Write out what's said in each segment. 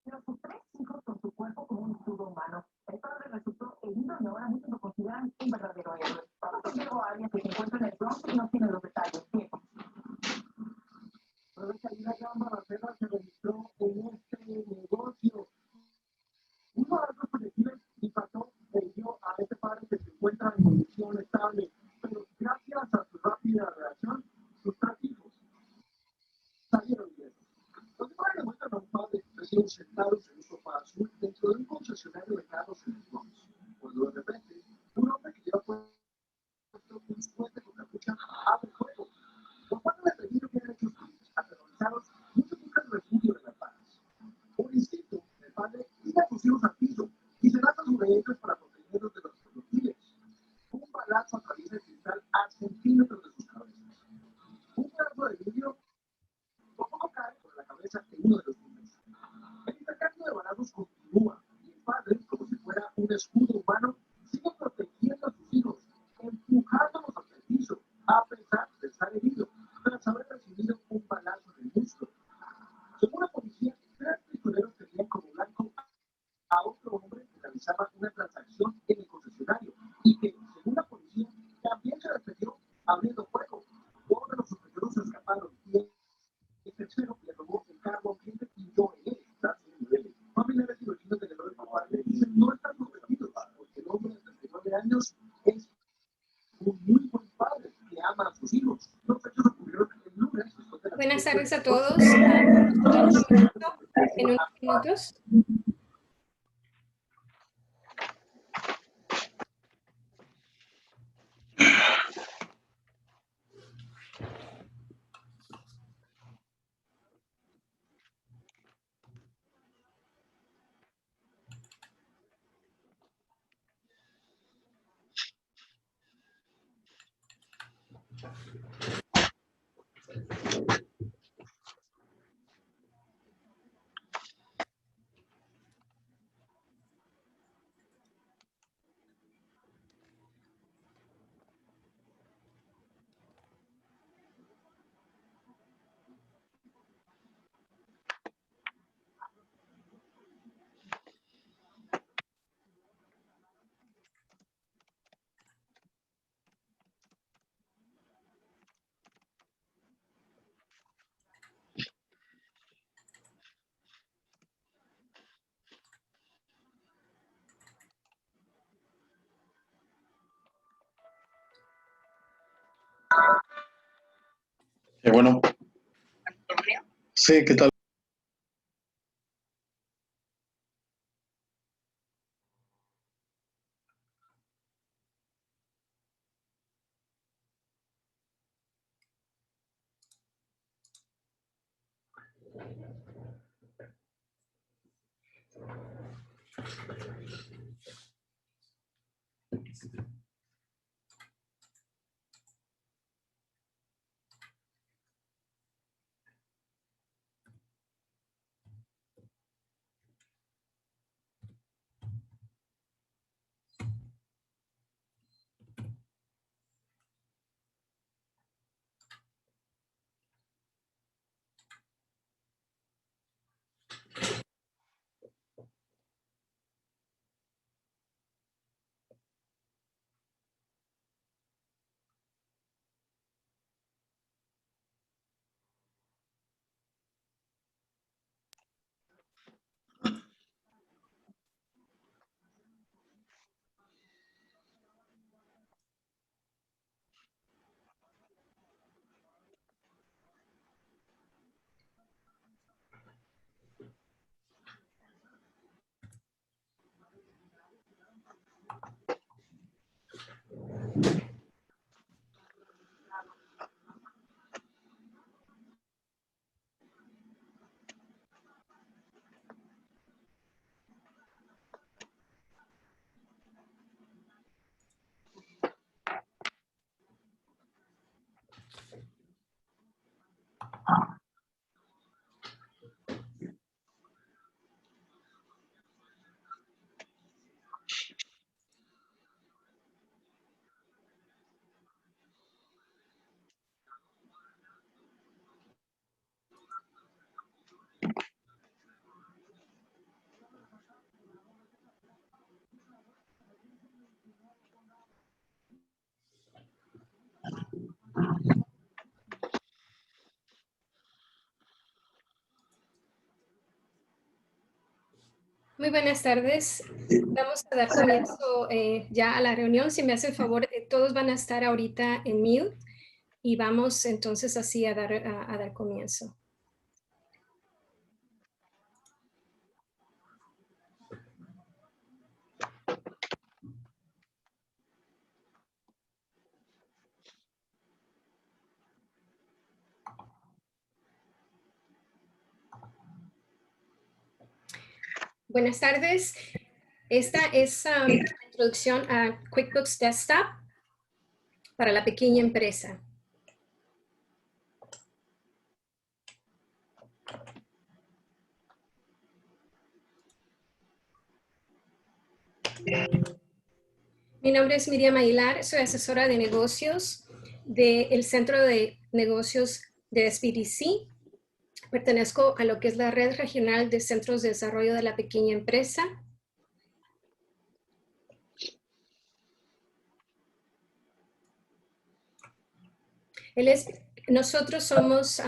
pero sus tres hijos con su cuerpo como un escudo humano. El padre resultó herido y ahora muchos lo consideran un verdadero héroe. Vamos a Diego Arias, que se encuentra en el Bronx y nos tiene los detalles. Diego. Nueva salida Gamba Barrera se registró en este negocio. Uno de los proyectiles impactó e hirió a este padre que se encuentra en condición estable, pero gracias a su rápida reacción, sus tres hijos salieron bien. Los imágenes muestran a un padre recién sentados en un sofá azul dentro de un concesionario de carros en el Bronx, cuando de repente un hombre que lleva puesto un suéter con capucha abre fuego. Los padres de peligro quedan hechos aterrorizados, muchos buscan refugio en la paz. Por instinto, el padre tira a sus hijos al piso y se lanza sobre ellos para protegerlos de los proyectiles. Un balazo atraviesa el cristal a centímetros de sus cabezas. Un pedazo de vidrio por poco cae sobre la cabeza de uno de los niños. El intercambio de balazos continúa y el padre, como si fuera un escudo humano, sigue protegiendo a sus hijos, empujándolos hacia el piso, a pesar de estar herido, tras haber recibido un balazo en el muslo. Según la policía, tres pistoleros tenían como blanco a otro hombre que realizaba una transacción en el concesionario y que, según la policía, también se defendió abriendo fuego. Dos de los sospechosos se escaparon y el tercero le robó el carro a un cliente y huyó en él. Familiares y vecinos del error del papá le dicen no están sorprendidos porque el hombre de 39 años es un muy buen padre que ama a sus hijos. Los hechos ocurrieron el lunes después de las Buenas tardes a todos. Nos encontramos en unos minutos. Bueno, sí, ¿qué tal? Muy buenas tardes. Vamos a dar comienzo ya a la reunión. Si me hace el favor, todos van a estar ahorita en mute y vamos entonces así a dar comienzo. Buenas tardes. Esta es la introducción a QuickBooks Desktop para la pequeña empresa. Mi nombre es Miriam Aguilar, soy asesora de negocios del Centro de Negocios de SBDC. Pertenezco a lo que es la Red Regional de Centros de Desarrollo de la Pequeña Empresa. Nosotros somos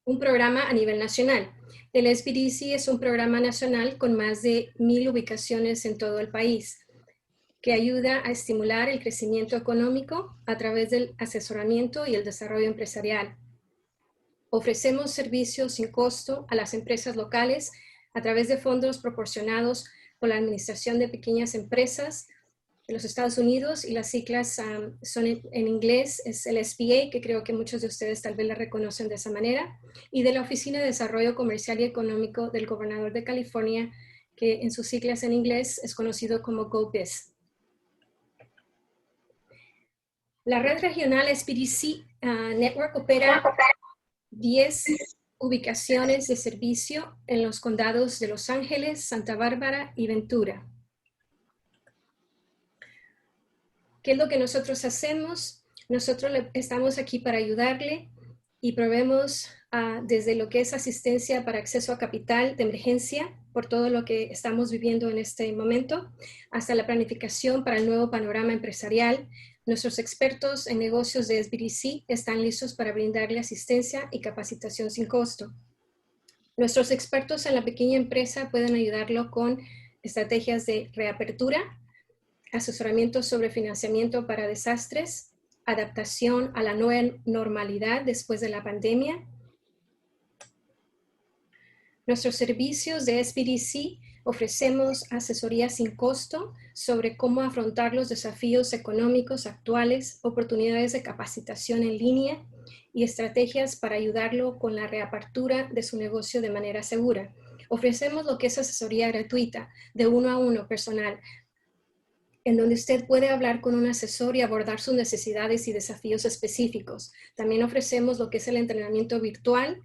un programa a nivel nacional. El SBDC es un programa nacional con más de 1,000 ubicaciones en todo el país, que ayuda a estimular el crecimiento económico a través del asesoramiento y el desarrollo empresarial. Ofrecemos servicios sin costo a las empresas locales a través de fondos proporcionados por la Administración de Pequeñas Empresas de los Estados Unidos, y las siglas son en inglés, es el SBA, que creo que muchos de ustedes tal vez la reconocen de esa manera, y de la Oficina de Desarrollo Comercial y Económico del Gobernador de California, que en sus siglas en inglés es conocido como GoBiz. La red regional SBDC Network opera 10 ubicaciones de servicio en los condados de Los Ángeles, Santa Bárbara y Ventura. ¿Qué es lo que nosotros hacemos? Nosotros estamos aquí para ayudarle y proveemos desde lo que es asistencia para acceso a capital de emergencia por todo lo que estamos viviendo en este momento, hasta la planificación para el nuevo panorama empresarial. Nuestros expertos en negocios de SBDC están listos para brindarle asistencia y capacitación sin costo. Nuestros expertos en la pequeña empresa pueden ayudarlo con estrategias de reapertura, asesoramiento sobre financiamiento para desastres, adaptación a la nueva normalidad después de la pandemia. Nuestros servicios de SBDC ofrecemos asesoría sin costo sobre cómo afrontar los desafíos económicos actuales, oportunidades de capacitación en línea y estrategias para ayudarlo con la reapertura de su negocio de manera segura. Ofrecemos lo que es asesoría gratuita, de 1 a 1 personal, en donde usted puede hablar con un asesor y abordar sus necesidades y desafíos específicos. También ofrecemos lo que es el entrenamiento virtual,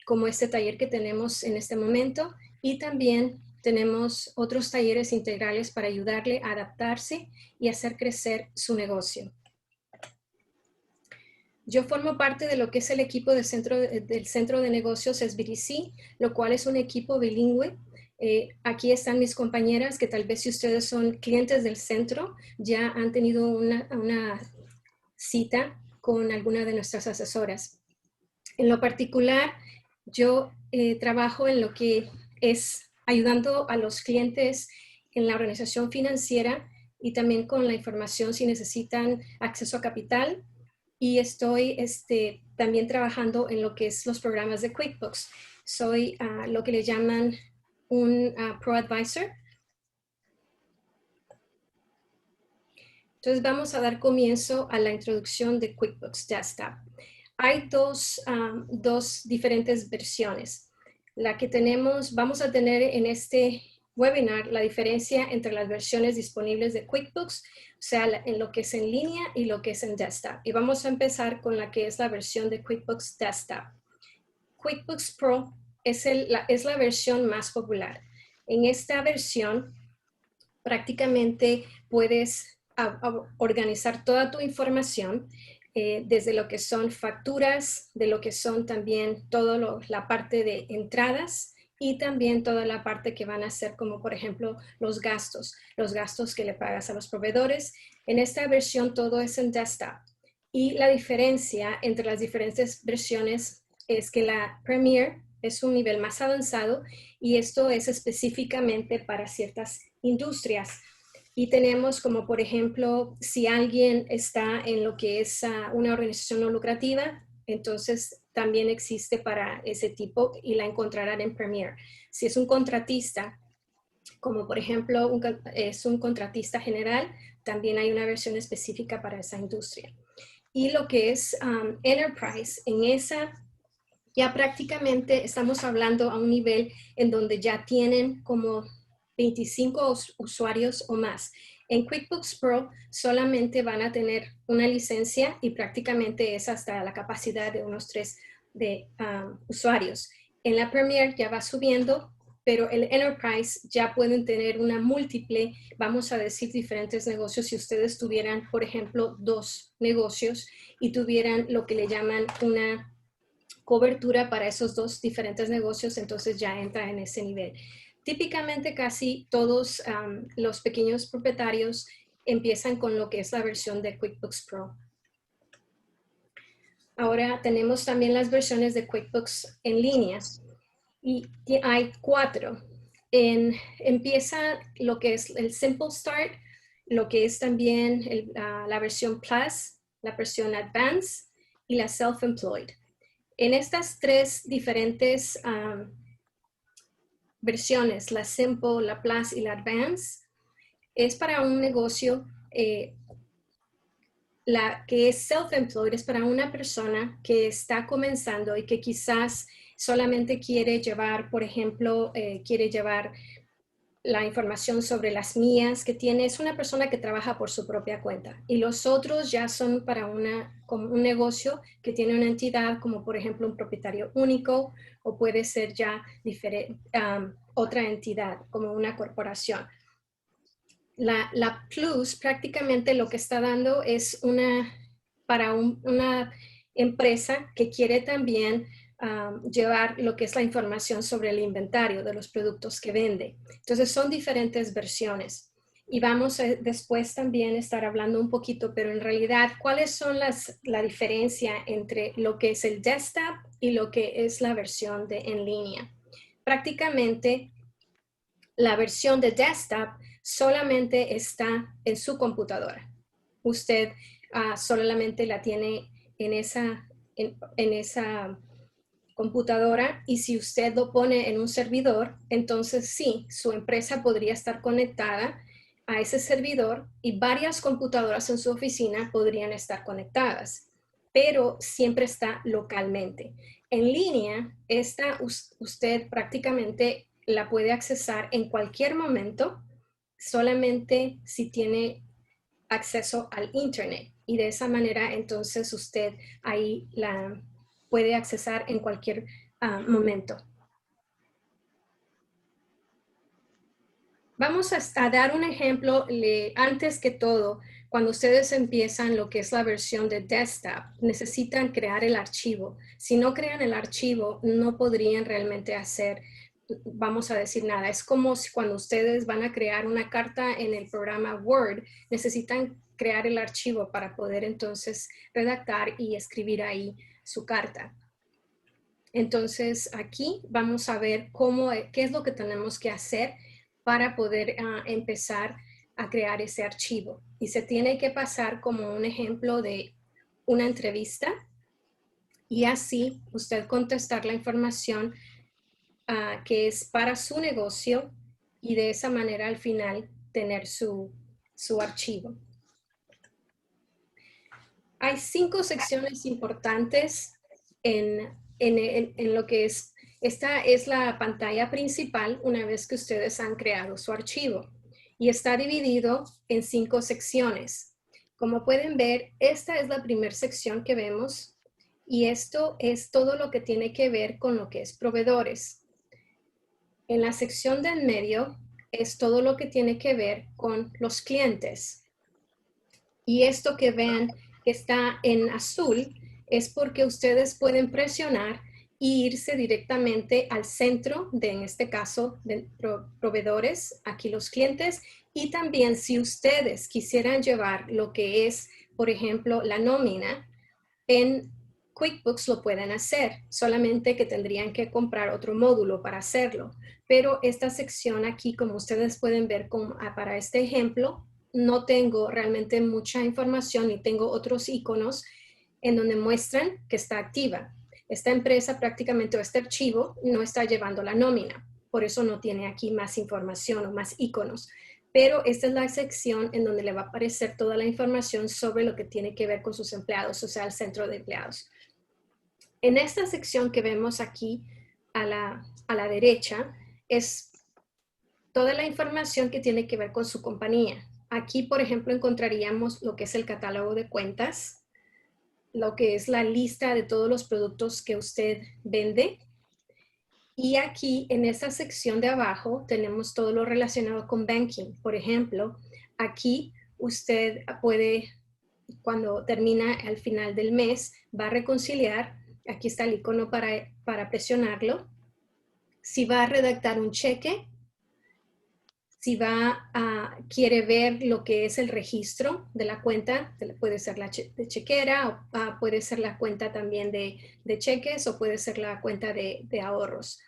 como este taller que tenemos en este momento, y también tenemos otros talleres integrales para ayudarle a adaptarse y hacer crecer su negocio. Yo formo parte de lo que es el equipo del Centro de Negocios SBDC, lo cual es un equipo bilingüe. Aquí están mis compañeras que tal vez si ustedes son clientes del centro ya han tenido una cita con alguna de nuestras asesoras. En lo particular, yo trabajo en lo que es ayudando a los clientes en la organización financiera y también con la información si necesitan acceso a capital, y estoy también trabajando en lo que es los programas de QuickBooks. Soy lo que le llaman un Pro Advisor. Entonces vamos a dar comienzo a la introducción de QuickBooks Desktop. Hay dos diferentes versiones. La que vamos a tener en este webinar, la diferencia entre las versiones disponibles de QuickBooks, o sea, en lo que es en línea y lo que es en Desktop. Y vamos a empezar con la que es la versión de QuickBooks Desktop. QuickBooks Pro es la versión más popular. En esta versión, prácticamente puedes organizar toda tu información, desde lo que son facturas, de lo que son también toda la parte de entradas y también toda la parte que van a ser como por ejemplo los gastos que le pagas a los proveedores. En esta versión todo es en Desktop, y la diferencia entre las diferentes versiones es que la Premier es un nivel más avanzado y esto es específicamente para ciertas industrias. Y tenemos como, por ejemplo, si alguien está en lo que es una organización no lucrativa, entonces también existe para ese tipo y la encontrarán en Premier. Si es un contratista, como por ejemplo es un contratista general, también hay una versión específica para esa industria. Y lo que es Enterprise, en esa ya prácticamente estamos hablando a un nivel en donde ya tienen como 25 usuarios o más. En QuickBooks Pro solamente van a tener una licencia y prácticamente es hasta la capacidad de unos 3 usuarios. En la Premier ya va subiendo, pero el Enterprise ya pueden tener una múltiple, vamos a decir, diferentes negocios. Si ustedes tuvieran, por ejemplo, 2 negocios y tuvieran lo que le llaman una cobertura para esos 2 diferentes negocios, entonces ya entra en ese nivel. Típicamente casi todos los pequeños propietarios empiezan con lo que es la versión de QuickBooks Pro. Ahora tenemos también las versiones de QuickBooks en línea y hay 4. Empieza lo que es el Simple Start, lo que es también la versión Plus, la versión Advanced y la Self-Employed. En estas 3 diferentes versiones, la Simple, la Plus y la Advanced, es para un negocio, la que es self-employed es para una persona que está comenzando y que quizás solamente quiere llevar, por ejemplo, quiere llevar la información sobre las mías que tiene. Es una persona que trabaja por su propia cuenta. Y los otros ya son para como un negocio que tiene una entidad, como por ejemplo un propietario único, o puede ser ya otra entidad, como una corporación. La Plus prácticamente lo que está dando es para una empresa que quiere también llevar lo que es la información sobre el inventario de los productos que vende. Entonces son diferentes versiones. Y vamos a después también estar hablando un poquito, pero en realidad, ¿cuáles son la diferencia entre lo que es el desktop y lo que es la versión en línea? Prácticamente la versión de desktop solamente está en su computadora. Usted solamente la tiene en esa computadora y si usted lo pone en un servidor, entonces sí, su empresa podría estar conectada a ese servidor y varias computadoras en su oficina podrían estar conectadas, pero siempre está localmente. En línea, usted prácticamente la puede accesar en cualquier momento, solamente si tiene acceso al internet y de esa manera entonces usted ahí la puede accesar en cualquier momento. Vamos a dar un ejemplo. Antes que todo, cuando ustedes empiezan lo que es la versión de desktop, necesitan crear el archivo. Si no crean el archivo, no podrían realmente hacer, vamos a decir, nada. Es como si cuando ustedes van a crear una carta en el programa Word, necesitan crear el archivo para poder entonces redactar y escribir ahí su carta. Entonces aquí vamos a ver qué es lo que tenemos que hacer para poder empezar a crear ese archivo. Y se tiene que pasar como un ejemplo de una entrevista y así usted contestar la información que es para su negocio y de esa manera al final tener su archivo. Hay 5 secciones importantes en lo que es. Esta es la pantalla principal una vez que ustedes han creado su archivo y está dividido en 5 secciones. Como pueden ver, esta es la primera sección que vemos y esto es todo lo que tiene que ver con lo que es proveedores. En la sección de en medio es todo lo que tiene que ver con los clientes. Y esto que ven que está en azul es porque ustedes pueden presionar e irse directamente al centro en este caso, de proveedores, aquí los clientes, y también si ustedes quisieran llevar lo que es, por ejemplo, la nómina en QuickBooks lo pueden hacer, solamente que tendrían que comprar otro módulo para hacerlo. Pero esta sección aquí, como ustedes pueden ver para este ejemplo, no tengo realmente mucha información y tengo otros iconos en donde muestran que está activa. Esta empresa prácticamente, o este archivo, no está llevando la nómina. Por eso no tiene aquí más información o más iconos. Pero esta es la sección en donde le va a aparecer toda la información sobre lo que tiene que ver con sus empleados, o sea, el centro de empleados. En esta sección que vemos aquí a la derecha es toda la información que tiene que ver con su compañía. Aquí, por ejemplo, encontraríamos lo que es el catálogo de cuentas, lo que es la lista de todos los productos que usted vende. Y aquí, en esta sección de abajo, tenemos todo lo relacionado con banking. Por ejemplo, aquí usted puede, cuando termina al final del mes, va a reconciliar. Aquí está el icono para presionarlo. Si va a redactar un cheque, si quiere ver lo que es el registro de la cuenta, puede ser la de chequera, o puede ser la cuenta también de cheques, o puede ser la cuenta de ahorros.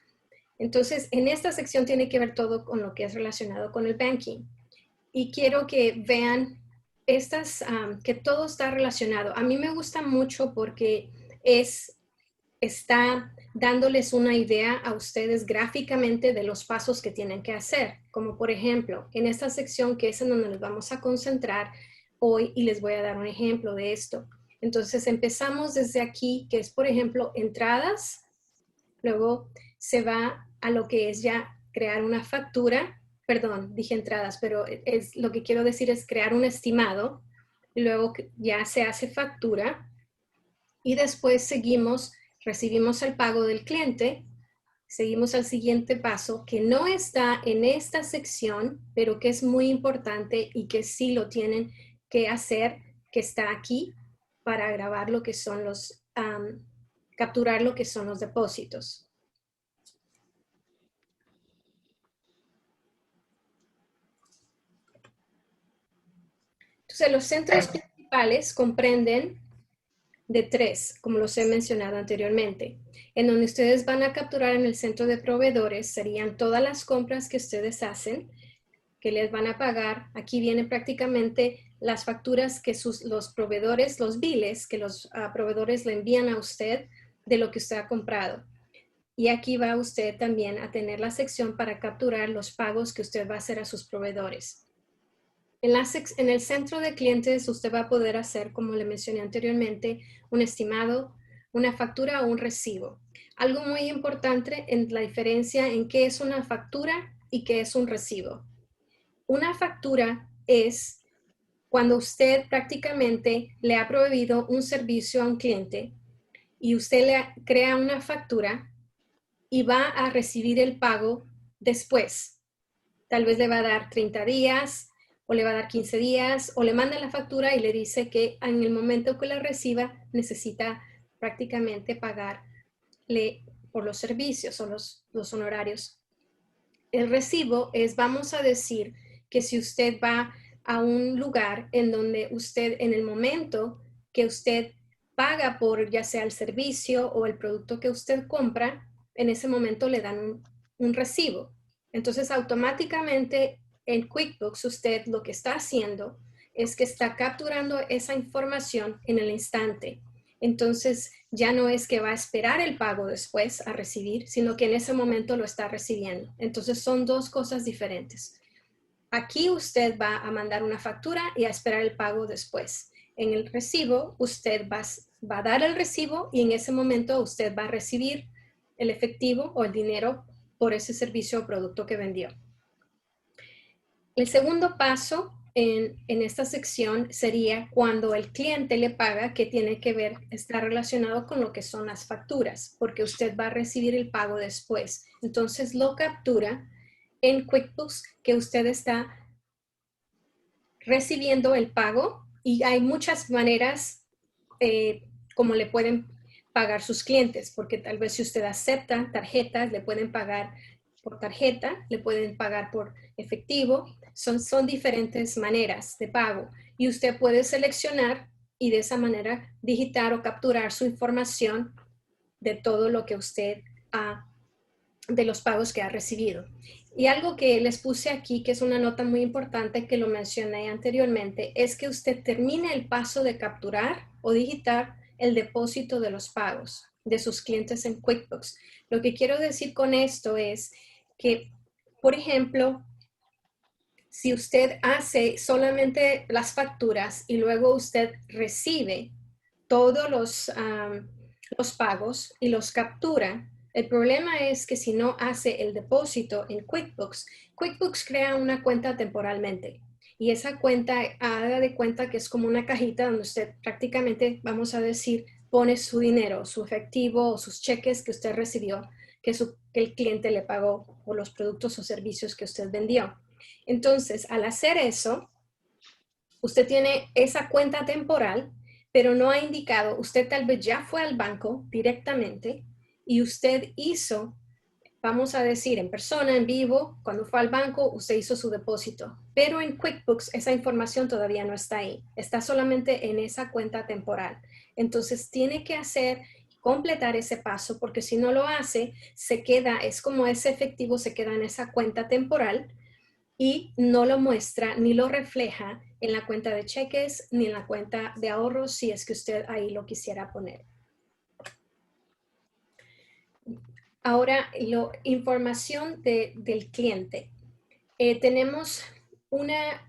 Entonces, en esta sección tiene que ver todo con lo que es relacionado con el banking. Y quiero que vean que todo está relacionado. A mí me gusta mucho porque está dándoles una idea a ustedes gráficamente de los pasos que tienen que hacer. Como por ejemplo, en esta sección que es en donde nos vamos a concentrar hoy y les voy a dar un ejemplo de esto. Entonces empezamos desde aquí, que es por ejemplo entradas, luego se va a lo que es ya crear una factura, perdón, dije entradas, pero lo que quiero decir es crear un estimado, y luego ya se hace factura y después recibimos el pago del cliente, seguimos al siguiente paso que no está en esta sección, pero que es muy importante y que sí lo tienen que hacer, que está aquí para grabar lo que son capturar lo que son los depósitos. Entonces, los centros principales comprenden de 3, como los he mencionado anteriormente, en donde ustedes van a capturar en el centro de proveedores serían todas las compras que ustedes hacen, que les van a pagar. Aquí vienen prácticamente las facturas que los proveedores, los biles que los proveedores le envían a usted de lo que usted ha comprado. Y aquí va usted también a tener la sección para capturar los pagos que usted va a hacer a sus proveedores. En el centro de clientes usted va a poder hacer, como le mencioné anteriormente, un estimado, una factura o un recibo. Algo muy importante en la diferencia en qué es una factura y qué es un recibo. Una factura es cuando usted prácticamente le ha proveído un servicio a un cliente y usted le crea una factura y va a recibir el pago después. Tal vez le va a dar 30 días, o le va a dar 15 días, o le manda la factura y le dice que en el momento que la reciba necesita prácticamente pagarle por los servicios o los honorarios. El recibo vamos a decir, que si usted va a un lugar en donde usted, en el momento que usted paga por ya sea el servicio o el producto que usted compra, en ese momento le dan un recibo. Entonces, automáticamente en QuickBooks usted lo que está haciendo es que está capturando esa información en el instante. Entonces, ya no es que va a esperar el pago después a recibir, sino que en ese momento lo está recibiendo. Entonces, son dos cosas diferentes. Aquí usted va a mandar una factura y a esperar el pago después. En el recibo, usted va a dar el recibo y en ese momento usted va a recibir el efectivo o el dinero por ese servicio o producto que vendió. El segundo paso en esta sección sería cuando el cliente le paga, que tiene que ver, está relacionado con lo que son las facturas, porque usted va a recibir el pago después. Entonces lo captura en QuickBooks que usted está recibiendo el pago y hay muchas maneras como le pueden pagar sus clientes, porque tal vez si usted acepta tarjetas, le pueden pagar por tarjeta, le pueden pagar por efectivo, son diferentes maneras de pago y usted puede seleccionar y de esa manera digitar o capturar su información de todo lo que usted ha, de los pagos que ha recibido. Y algo que les puse aquí, que es una nota muy importante que lo mencioné anteriormente, es que usted termine el paso de capturar o digitar el depósito de los pagos de sus clientes en QuickBooks. Lo que quiero decir con esto es que, por ejemplo, si usted hace solamente las facturas y luego usted recibe todos los pagos y los captura, el problema es que si no hace el depósito en QuickBooks, QuickBooks crea una cuenta temporalmente. Y esa cuenta, haga de cuenta que es como una cajita donde usted prácticamente, vamos a decir, pone su dinero, su efectivo o sus cheques que usted recibió, que el cliente le pagó por los productos o servicios que usted vendió. Entonces, al hacer eso, usted tiene esa cuenta temporal, pero no ha indicado, usted tal vez ya fue al banco directamente y usted hizo, vamos a decir, en persona, en vivo, cuando fue al banco, usted hizo su depósito. Pero en QuickBooks esa información todavía no está ahí, está solamente en esa cuenta temporal. Entonces, tiene que completar ese paso, porque si no lo hace, se queda, es como ese efectivo se queda en esa cuenta temporal y no lo muestra ni lo refleja en la cuenta de cheques ni en la cuenta de ahorros si es que usted ahí lo quisiera poner. Ahora, información del cliente. Tenemos una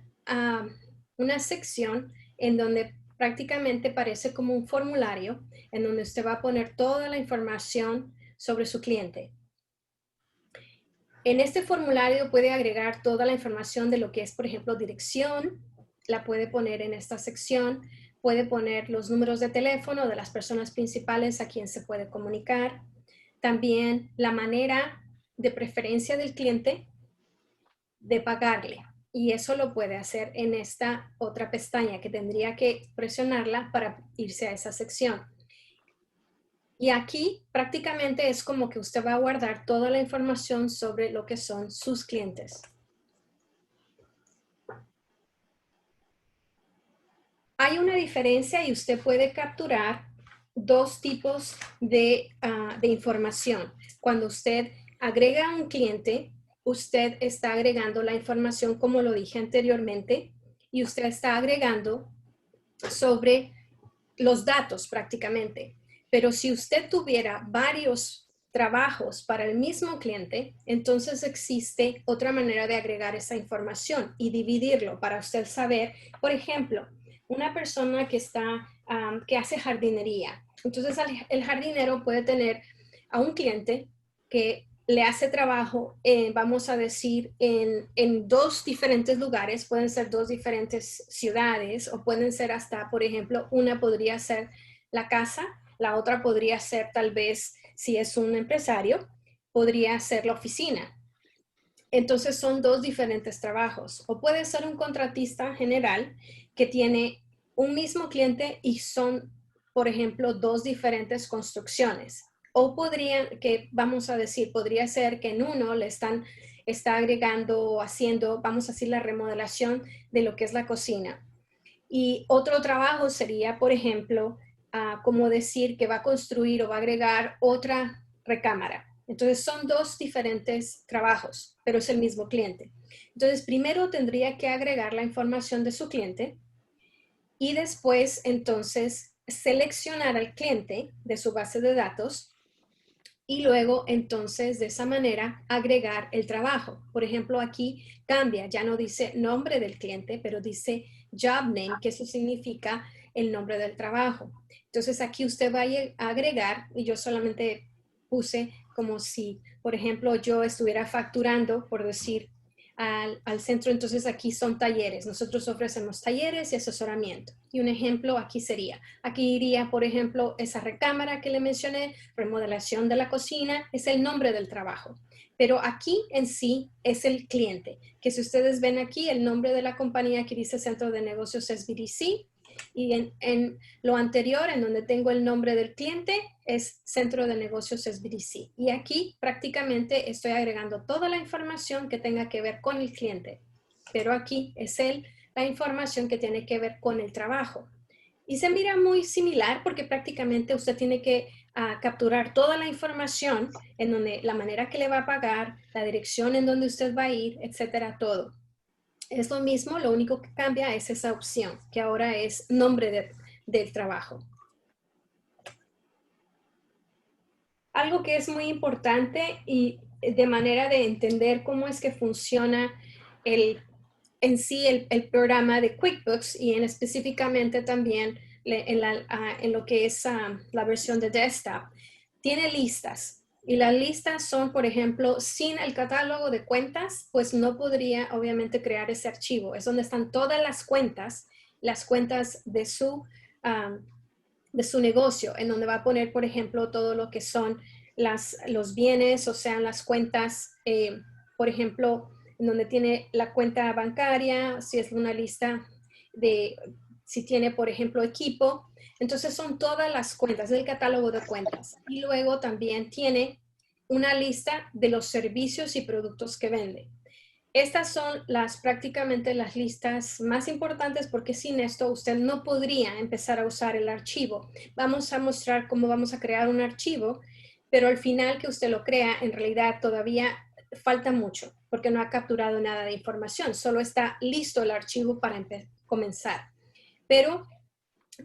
sección en donde prácticamente parece como un formulario en donde usted va a poner toda la información sobre su cliente. En este formulario puede agregar toda la información de lo que es, por ejemplo, dirección, la puede poner en esta sección, puede poner los números de teléfono de las personas principales a quien se puede comunicar, también la manera de preferencia del cliente de pagarle. Y eso lo puede hacer en esta otra pestaña que tendría que presionarla para irse a esa sección. Y aquí prácticamente es como que usted va a guardar toda la información sobre lo que son sus clientes. Hay una diferencia y usted puede capturar dos tipos de información. Cuando usted agrega a un cliente, usted está agregando la información como lo dije anteriormente y usted está agregando sobre los datos prácticamente. Pero si usted tuviera varios trabajos para el mismo cliente, entonces existe otra manera de agregar esa información y dividirlo para usted saber, por ejemplo, una persona que hace jardinería. Entonces el jardinero puede tener a un cliente que le hace trabajo, vamos a decir, en dos diferentes lugares, pueden ser dos diferentes ciudades o pueden ser hasta, por ejemplo, una podría ser la casa, la otra podría ser tal vez, si es un empresario, podría ser la oficina. Entonces son dos diferentes trabajos. O puede ser un contratista general que tiene un mismo cliente y son, por ejemplo, dos diferentes construcciones. O vamos a decir, podría ser que en uno está agregando o haciendo, vamos a decir, la remodelación de lo que es la cocina. Y otro trabajo sería, por ejemplo, como decir que va a construir o va a agregar otra recámara. Entonces son dos diferentes trabajos, pero es el mismo cliente. Entonces primero tendría que agregar la información de su cliente y después entonces seleccionar al cliente de su base de datos y luego entonces de esa manera agregar el trabajo. Por ejemplo, aquí cambia, ya no dice nombre del cliente, pero dice job name, que eso significa el nombre del trabajo. Entonces aquí usted va a agregar, y yo solamente puse como si, por ejemplo, yo estuviera facturando, por decir, al centro. Entonces aquí son talleres. Nosotros ofrecemos talleres y asesoramiento. Y un ejemplo aquí sería, aquí iría, por ejemplo, esa recámara que le mencioné, remodelación de la cocina, es el nombre del trabajo. Pero aquí en sí es el cliente, que si ustedes ven aquí, el nombre de la compañía que dice Centro de Negocios es BDC. Y en lo anterior, en donde tengo el nombre del cliente, es Centro de Negocios SBDC. Y aquí prácticamente estoy agregando toda la información que tenga que ver con el cliente. Pero aquí es la información que tiene que ver con el trabajo. Y se mira muy similar porque prácticamente usted tiene que capturar toda la información en donde la manera que le va a pagar, la dirección en donde usted va a ir, etcétera, todo. Es lo mismo, lo único que cambia es esa opción, que ahora es nombre del trabajo. Algo que es muy importante y de manera de entender cómo es que funciona en sí el programa de QuickBooks y específicamente también en lo que es la versión de desktop, tiene listas. Y las listas son, por ejemplo, sin el catálogo de cuentas, pues no podría obviamente crear ese archivo. Es donde están todas las cuentas de su negocio, en donde va a poner, por ejemplo, todo lo que son los bienes, o sea, las cuentas, por ejemplo, en donde tiene la cuenta bancaria, si es una lista si tiene, por ejemplo, equipo. Entonces son todas las cuentas del catálogo de cuentas. Y luego también tiene una lista de los servicios y productos que vende. Estas son prácticamente las listas más importantes porque sin esto usted no podría empezar a usar el archivo. Vamos a mostrar cómo vamos a crear un archivo, pero al final que usted lo crea, en realidad todavía falta mucho porque no ha capturado nada de información. Solo está listo el archivo para comenzar. Pero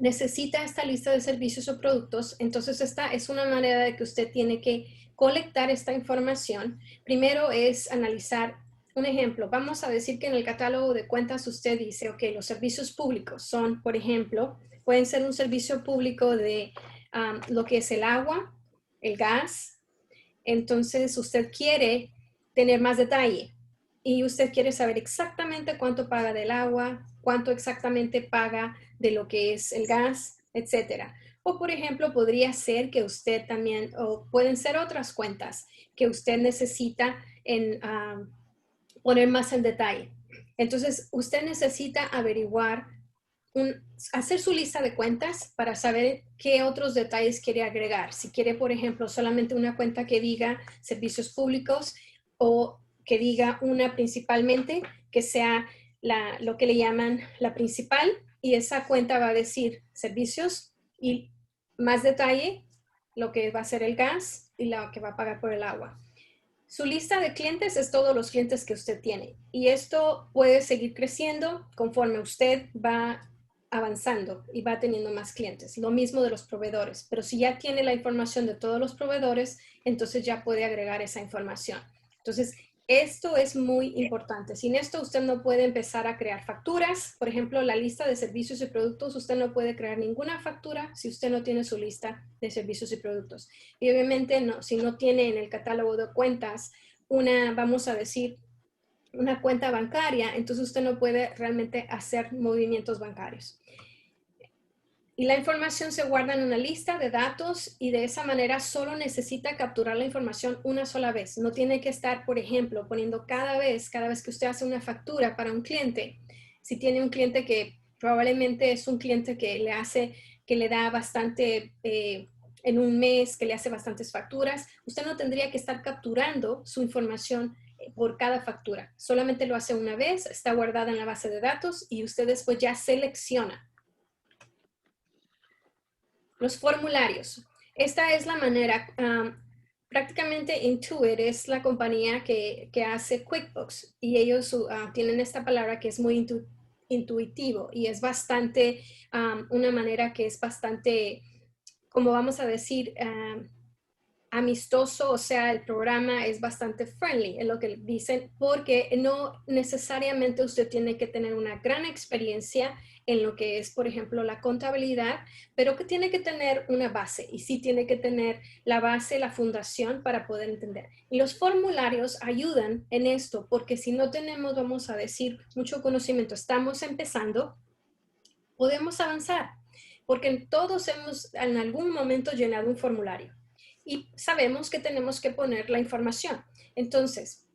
necesita esta lista de servicios o productos, entonces esta es una manera de que usted tiene que colectar esta información. Primero es analizar un ejemplo. Vamos a decir que en el catálogo de cuentas usted dice, ok, los servicios públicos son, por ejemplo, pueden ser un servicio público de lo que es el agua, el gas. Entonces usted quiere tener más detalle y usted quiere saber exactamente cuánto paga del agua, cuánto exactamente paga de lo que es el gas, etcétera. O por ejemplo, podría ser que usted también, o pueden ser otras cuentas que usted necesita poner más en detalle. Entonces, usted necesita averiguar, hacer su lista de cuentas para saber qué otros detalles quiere agregar. Si quiere, por ejemplo, solamente una cuenta que diga servicios públicos o que diga una principalmente, que sea lo que le llaman la principal, y esa cuenta va a decir servicios y más detalle, lo que va a ser el gas y lo que va a pagar por el agua. Su lista de clientes es todos los clientes que usted tiene y esto puede seguir creciendo conforme usted va avanzando y va teniendo más clientes. Lo mismo de los proveedores, pero si ya tiene la información de todos los proveedores, entonces ya puede agregar esa información. Entonces, esto es muy importante. Sin esto, usted no puede empezar a crear facturas. Por ejemplo, la lista de servicios y productos, usted no puede crear ninguna factura si usted no tiene su lista de servicios y productos. Y obviamente, si no tiene en el catálogo de cuentas vamos a decir, una cuenta bancaria, entonces usted no puede realmente hacer movimientos bancarios. Y la información se guarda en una lista de datos y de esa manera solo necesita capturar la información una sola vez. No tiene que estar, por ejemplo, poniendo cada vez que usted hace una factura para un cliente. Si tiene un cliente que probablemente es un cliente que le da bastante, en un mes, que le hace bastantes facturas, usted no tendría que estar capturando su información por cada factura. Solamente lo hace una vez, está guardada en la base de datos y usted después ya selecciona. Los formularios. Esta es la manera, prácticamente Intuit es la compañía que hace QuickBooks y ellos tienen esta palabra que es muy intuitivo y es bastante, una manera que es bastante, como vamos a decir, amistoso, o sea, el programa es bastante friendly, es lo que dicen, porque no necesariamente usted tiene que tener una gran experiencia en lo que es, por ejemplo, la contabilidad, pero que tiene que tener una base y sí tiene que tener la base, la fundación para poder entender. Y los formularios ayudan en esto, porque si no tenemos, vamos a decir, mucho conocimiento, estamos empezando, podemos avanzar, porque todos hemos en algún momento llenado un formulario y sabemos que tenemos que poner la información. Entonces,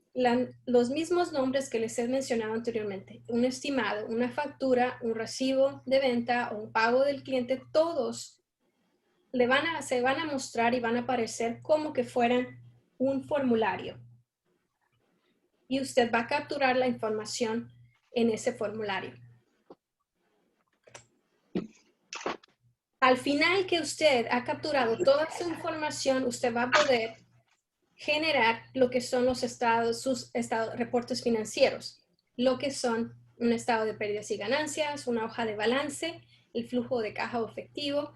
los mismos nombres que les he mencionado anteriormente, un estimado, una factura, un recibo de venta o un pago del cliente, todos se van a mostrar y van a aparecer como que fueran un formulario. Y usted va a capturar la información en ese formulario. Al final que usted ha capturado toda su información, usted va a poder generar lo que son los estados, sus reportes financieros, lo que son un estado de pérdidas y ganancias, una hoja de balance, el flujo de caja o efectivo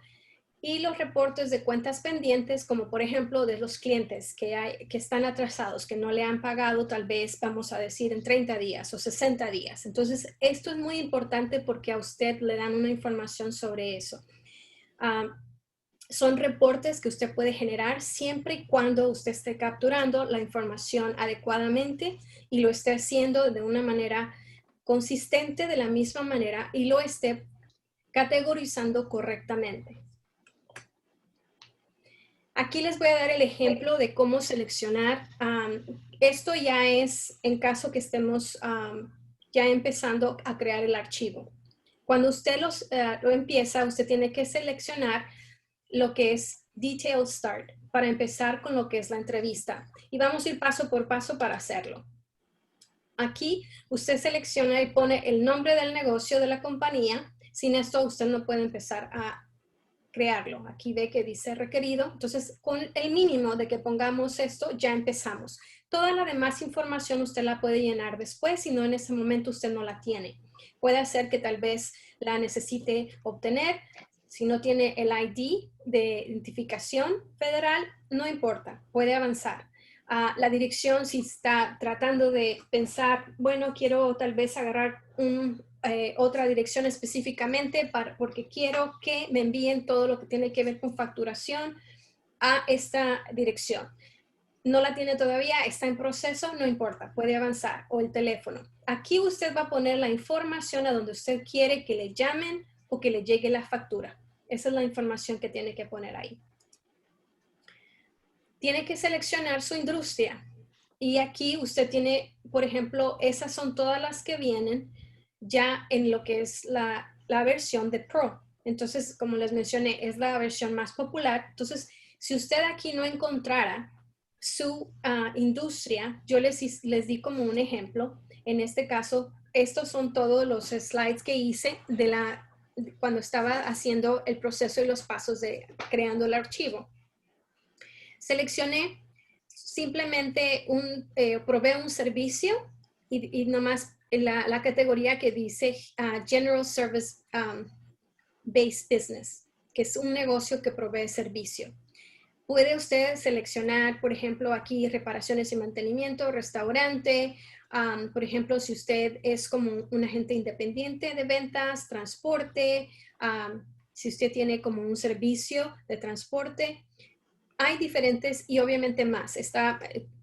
y los reportes de cuentas pendientes, como por ejemplo de los clientes que están atrasados, que no le han pagado tal vez, vamos a decir, en 30 días o 60 días. Entonces, esto es muy importante porque a usted le dan una información sobre eso. Son reportes que usted puede generar siempre y cuando usted esté capturando la información adecuadamente y lo esté haciendo de una manera consistente, de la misma manera, y lo esté categorizando correctamente. Aquí les voy a dar el ejemplo de cómo seleccionar. Esto ya es en caso que estemos ya empezando a crear el archivo. Cuando usted lo empieza, usted tiene que seleccionar lo que es Detail Start para empezar con lo que es la entrevista. Y vamos a ir paso por paso para hacerlo. Aquí usted selecciona y pone el nombre del negocio de la compañía. Sin esto usted no puede empezar a crearlo. Aquí ve que dice requerido. Entonces, con el mínimo de que pongamos esto, ya empezamos. Toda la demás información usted la puede llenar después, si no en ese momento usted no la tiene. Puede ser que tal vez la necesite obtener. Si no tiene el ID de identificación federal, no importa, puede avanzar. La dirección, si está tratando de pensar, bueno, quiero tal vez agarrar otra dirección específicamente porque quiero que me envíen todo lo que tiene que ver con facturación a esta dirección. No la tiene todavía, está en proceso, no importa, puede avanzar. O el teléfono. Aquí usted va a poner la información a donde usted quiere que le llamen o que le llegue la factura. Esa es la información que tiene que poner ahí. Tiene que seleccionar su industria. Y aquí usted tiene, por ejemplo, esas son todas las que vienen ya en lo que es la versión de Pro. Entonces, como les mencioné, es la versión más popular. Entonces, si usted aquí no encontrara su industria, yo les di como un ejemplo. En este caso, estos son todos los slides que hice cuando estaba haciendo el proceso y los pasos de creando el archivo. Seleccioné simplemente provee un servicio y nomás la categoría que dice General Service Based Business, que es un negocio que provee servicio. Puede usted seleccionar, por ejemplo, aquí reparaciones y mantenimiento, restaurante, por ejemplo, si usted es como un agente independiente de ventas, transporte, si usted tiene como un servicio de transporte. Hay diferentes y obviamente más.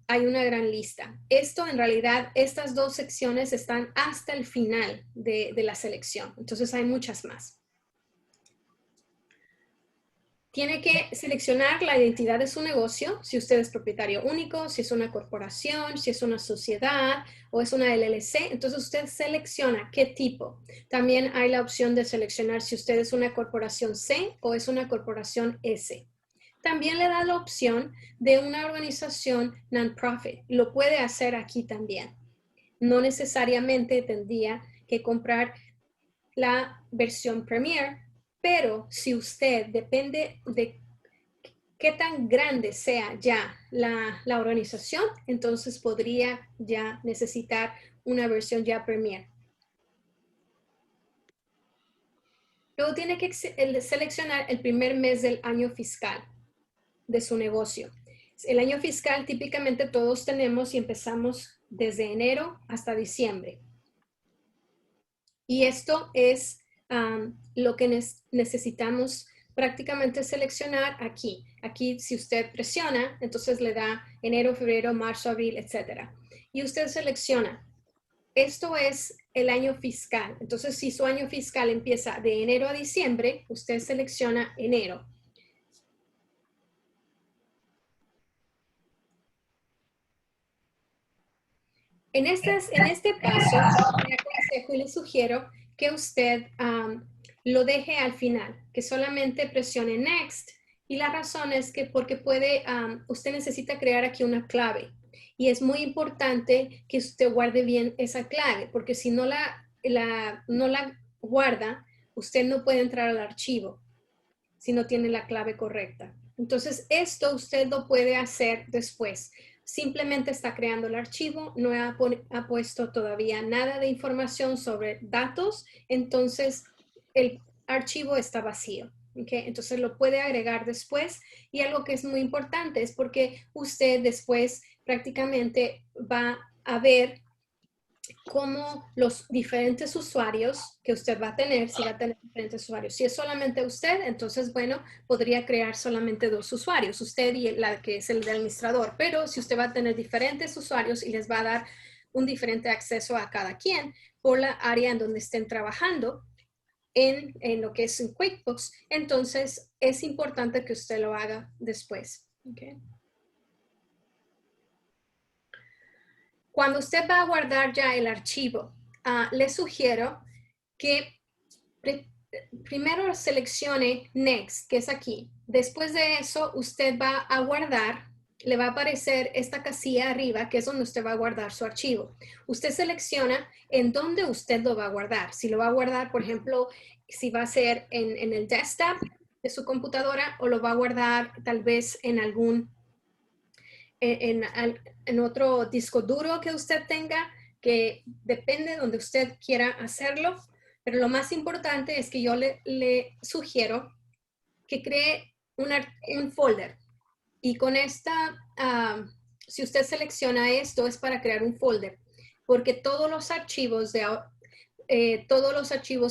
Hay una gran lista. Esto en realidad, estas dos secciones están hasta el final de la selección. Entonces hay muchas más. Tiene que seleccionar la identidad de su negocio, si usted es propietario único, si es una corporación, si es una sociedad o es una LLC. Entonces usted selecciona qué tipo. También hay la opción de seleccionar si usted es una corporación C o es una corporación S. También le da la opción de una organización non-profit. Lo puede hacer aquí también. No necesariamente tendría que comprar la versión Premier, pero si usted depende de qué tan grande sea ya la organización, entonces podría ya necesitar una versión ya Premier. Luego tiene que seleccionar el primer mes del año fiscal de su negocio. El año fiscal típicamente todos tenemos y empezamos desde enero hasta diciembre. Y esto es lo que necesitamos prácticamente seleccionar aquí. Aquí si usted presiona, entonces le da enero, febrero, marzo, abril, etc. Y usted selecciona. Esto es el año fiscal. Entonces si su año fiscal empieza de enero a diciembre, usted selecciona enero. En este paso, le aconsejo y le sugiero que usted lo deje al final, que solamente presione Next. Y la razón es que porque usted necesita crear aquí una clave. Y es muy importante que usted guarde bien esa clave, porque si no la guarda, usted no puede entrar al archivo. si no tiene la clave correcta. Entonces, esto usted lo puede hacer después. Simplemente está creando el archivo, no ha puesto todavía nada de información sobre datos, entonces el archivo está vacío. ¿Okay? Entonces lo puede agregar después, y algo que es muy importante es porque usted después prácticamente va a ver cómo los diferentes usuarios que usted va a tener, si va a tener diferentes usuarios. Si es solamente usted, entonces, bueno, podría crear solamente 2 usuarios, usted y la que es el administrador. Pero si usted va a tener diferentes usuarios y les va a dar un diferente acceso a cada quien por la área en donde estén trabajando, en lo que es en QuickBooks, entonces es importante que usted lo haga después. ¿Okay? Cuando usted va a guardar ya el archivo, le sugiero que primero seleccione Next, que es aquí. Después de eso, usted va a guardar, le va a aparecer esta casilla arriba, que es donde usted va a guardar su archivo. Usted selecciona en dónde usted lo va a guardar. Si lo va a guardar, por ejemplo, si va a ser en el desktop de su computadora, o lo va a guardar tal vez en algún en otro disco duro que usted tenga, que depende de donde usted quiera hacerlo. Pero lo más importante es que yo le sugiero que cree un folder. Y con esta, si usted selecciona esto, es para crear un folder. Porque todos los archivos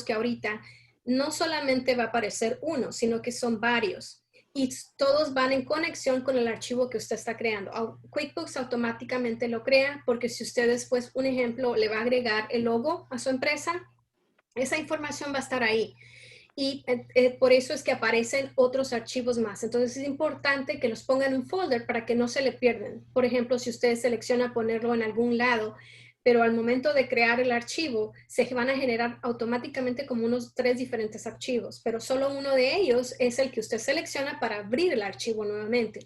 que ahorita, no solamente va a aparecer uno, sino que son varios. Y todos van en conexión con el archivo que usted está creando. QuickBooks automáticamente lo crea, porque si usted después, un ejemplo, le va a agregar el logo a su empresa, esa información va a estar ahí. Y por eso es que aparecen otros archivos más. Entonces es importante que los pongan en un folder para que no se le pierdan. Por ejemplo, si usted selecciona ponerlo en algún lado, pero al momento de crear el archivo, se van a generar automáticamente como unos 3 diferentes archivos, pero solo uno de ellos es el que usted selecciona para abrir el archivo nuevamente.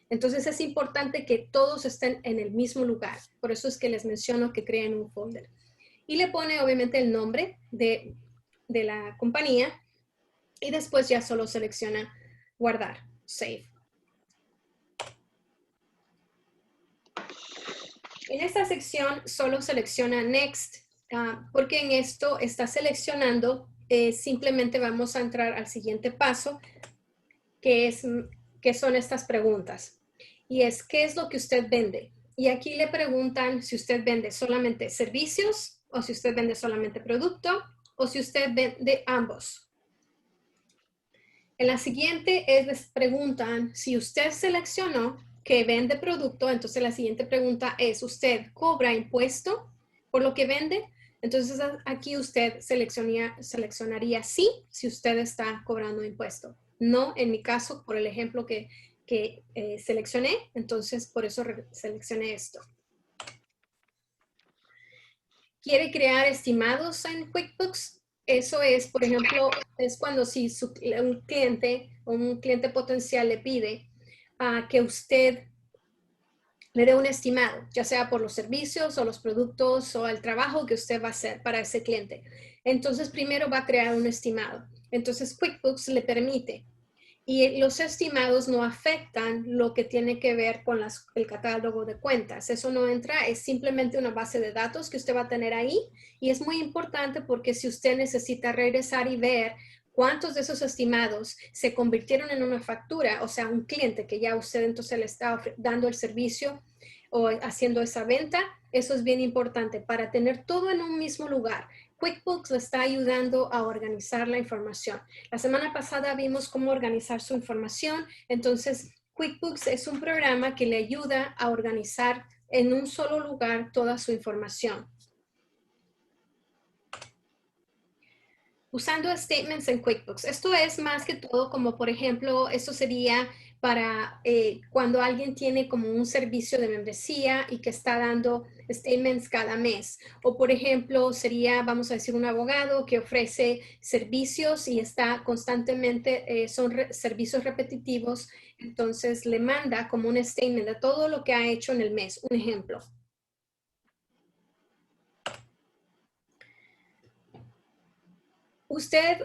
Entonces es importante que todos estén en el mismo lugar. Por eso es que les menciono que creen un folder. Y le pone obviamente el nombre de la compañía, y después ya solo selecciona guardar, save. En esta sección solo selecciona Next, porque en esto está seleccionando, simplemente vamos a entrar al siguiente paso, que son estas preguntas. Y es, ¿qué es lo que usted vende? Y aquí le preguntan si usted vende solamente servicios, o si usted vende solamente producto, o si usted vende ambos. En la siguiente les preguntan si usted seleccionó que vende producto, entonces la siguiente pregunta es, ¿usted cobra impuesto por lo que vende? Entonces aquí usted seleccionaría sí, si usted está cobrando impuesto. No, en mi caso, por el ejemplo que seleccioné, entonces por eso seleccioné esto. ¿Quiere crear estimados en QuickBooks? Eso es, por ejemplo, es cuando si un cliente o un cliente potencial le pide que usted le dé un estimado, ya sea por los servicios o los productos o el trabajo que usted va a hacer para ese cliente. Entonces, primero va a crear un estimado. Entonces, QuickBooks le permite. Y los estimados no afectan lo que tiene que ver con el catálogo de cuentas. Eso no entra, es simplemente una base de datos que usted va a tener ahí. Y es muy importante porque si usted necesita regresar y ver cuántos de esos estimados se convirtieron en una factura, o sea, un cliente que ya usted entonces le está dando el servicio o haciendo esa venta, eso es bien importante para tener todo en un mismo lugar. QuickBooks le está ayudando a organizar la información. La semana pasada vimos cómo organizar su información. Entonces, QuickBooks es un programa que le ayuda a organizar en un solo lugar toda su información. Usando statements en QuickBooks. Esto es más que todo como, por ejemplo, esto sería para cuando alguien tiene como un servicio de membresía y que está dando statements cada mes. O, por ejemplo, sería, vamos a decir, un abogado que ofrece servicios y está constantemente, son servicios repetitivos. Entonces, le manda como un statement de todo lo que ha hecho en el mes. Un ejemplo. usted